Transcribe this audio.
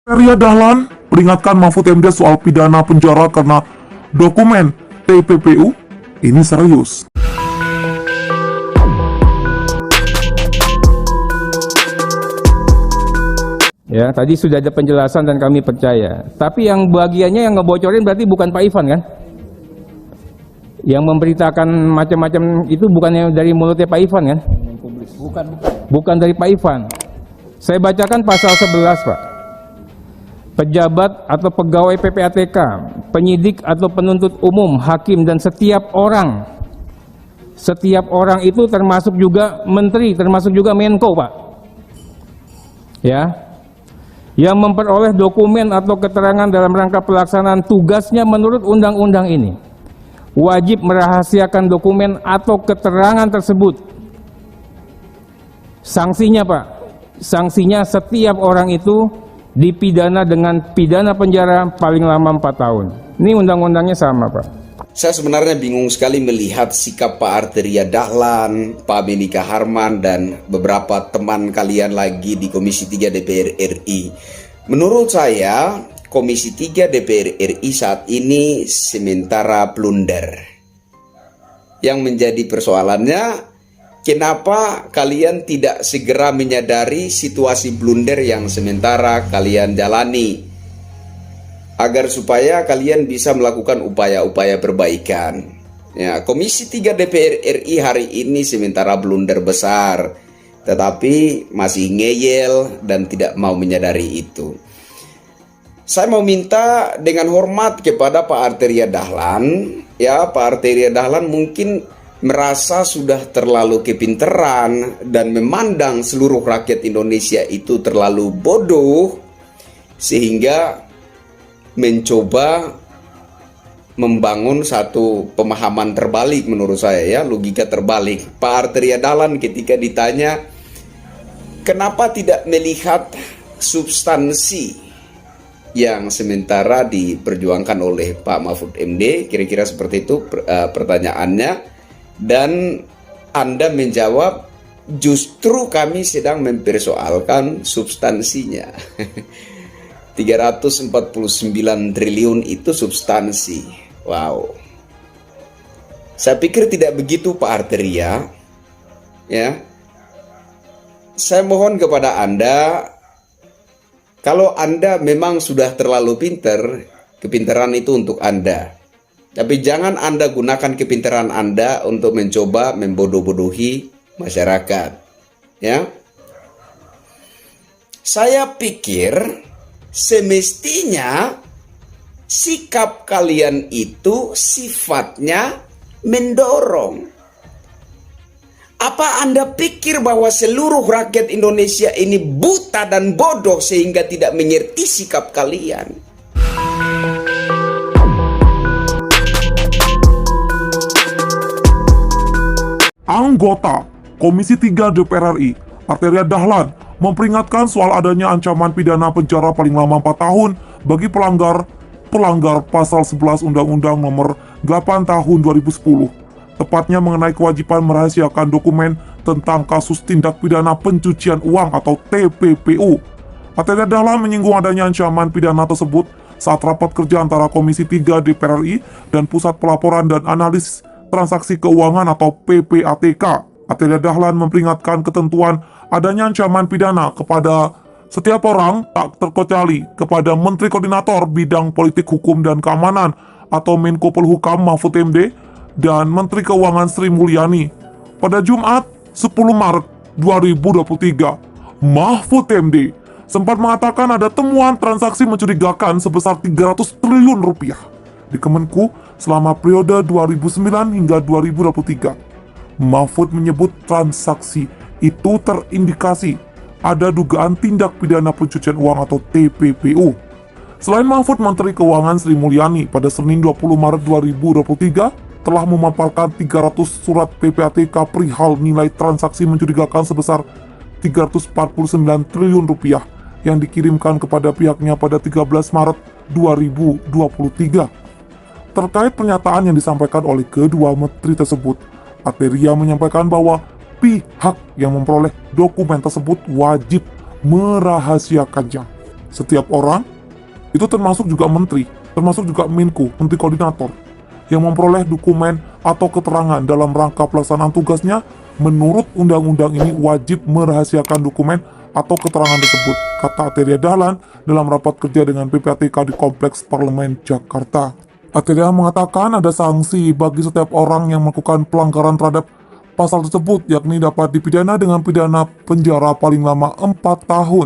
Arteria Dahlan peringatkan Mahfud MD soal pidana penjara karena dokumen TPPU ini serius. Ya, tadi sudah ada penjelasan dan kami percaya. Tapi yang bagiannya yang ngebocorin berarti bukan Pak Ivan kan? Yang memberitakan macam-macam itu bukannya dari mulutnya Pak Ivan kan? Bukan dari Pak Ivan. Saya bacakan pasal 11, Pak. Pejabat atau pegawai PPATK, penyidik atau penuntut umum, hakim dan setiap orang itu termasuk juga menteri, termasuk juga Menko, Pak. Ya. Yang memperoleh dokumen atau keterangan dalam rangka pelaksanaan tugasnya menurut undang-undang ini wajib merahasiakan dokumen atau keterangan tersebut. Sanksinya, Pak, sanksinya setiap orang itu dipidana dengan pidana penjara paling lama 4 tahun. Ini undang-undangnya sama, Pak. Saya sebenarnya bingung sekali melihat sikap Pak Arteria Dahlan, Pak Benika Harman, dan beberapa teman kalian lagi di Komisi 3 DPR RI. Menurut saya, Komisi 3 DPR RI saat ini sementara blunder. Yang menjadi persoalannya, kenapa kalian tidak segera menyadari situasi blunder yang sementara kalian jalani? Agar supaya kalian bisa melakukan upaya-upaya perbaikan. Ya, Komisi 3 DPR RI hari ini sementara blunder besar, tetapi masih ngeyel dan tidak mau menyadari itu. Saya mau minta dengan hormat kepada Pak Arteria Dahlan, ya, Pak Arteria Dahlan mungkin merasa sudah terlalu kepinteran dan memandang seluruh rakyat Indonesia itu terlalu bodoh, sehingga mencoba membangun satu pemahaman terbalik menurut saya, ya, logika terbalik. Pak Arteria Dahlan ketika ditanya kenapa tidak melihat substansi yang sementara diperjuangkan oleh Pak Mahfud MD, kira-kira seperti itu pertanyaannya, dan Anda menjawab justru kami sedang mempersoalkan substansinya. 349 triliun itu substansi. Wow. Saya pikir tidak begitu Pak Arteria. Ya. Saya mohon kepada Anda, kalau Anda memang sudah terlalu pinter, kepintaran itu untuk Anda. Tapi jangan Anda gunakan kepintaran Anda untuk mencoba membodoh-bodohi masyarakat. Ya. Saya pikir semestinya sikap kalian itu sifatnya mendorong. Apa Anda pikir bahwa seluruh rakyat Indonesia ini buta dan bodoh sehingga tidak mengerti sikap kalian? Anggota Komisi 3 DPR RI, Arteria Dahlan, memperingatkan soal adanya ancaman pidana penjara paling lama 4 tahun bagi pelanggar pasal 11 Undang-Undang Nomor 8 Tahun 2010, tepatnya mengenai kewajiban merahasiakan dokumen tentang kasus tindak pidana pencucian uang atau TPPU. Arteria Dahlan menyinggung adanya ancaman pidana tersebut saat rapat kerja antara Komisi 3 DPR RI dan Pusat Pelaporan dan Analisis Transaksi Keuangan atau PPATK. Arteria Dahlan memperingatkan ketentuan adanya ancaman pidana kepada setiap orang tak terkecuali kepada Menteri Koordinator Bidang Politik Hukum dan Keamanan atau Menko Polhukam Mahfud MD dan Menteri Keuangan Sri Mulyani. Pada Jumat 10 Maret 2023, Mahfud MD sempat mengatakan ada temuan transaksi mencurigakan sebesar 300 triliun rupiah di Kemenku selama periode 2009 hingga 2023. Mahfud menyebut transaksi itu terindikasi ada dugaan tindak pidana pencucian uang atau TPPU. Selain Mahfud, Menteri Keuangan Sri Mulyani pada Senin 20 Maret 2023 telah memaparkan 300 surat PPATK perihal nilai transaksi mencurigakan sebesar 349 triliun rupiah yang dikirimkan kepada pihaknya pada 13 Maret 2023. Terkait pernyataan yang disampaikan oleh kedua menteri tersebut, Arteria menyampaikan bahwa pihak yang memperoleh dokumen tersebut wajib merahasiakannya. Setiap orang, itu termasuk juga menteri, termasuk juga Menko, menteri koordinator, yang memperoleh dokumen atau keterangan dalam rangka pelaksanaan tugasnya, menurut undang-undang ini wajib merahasiakan dokumen atau keterangan tersebut, kata Arteria Dahlan dalam rapat kerja dengan PPATK di Kompleks Parlemen Jakarta. Arteria mengatakan ada sanksi bagi setiap orang yang melakukan pelanggaran terhadap pasal tersebut, yakni dapat dipidana dengan pidana penjara paling lama 4 tahun.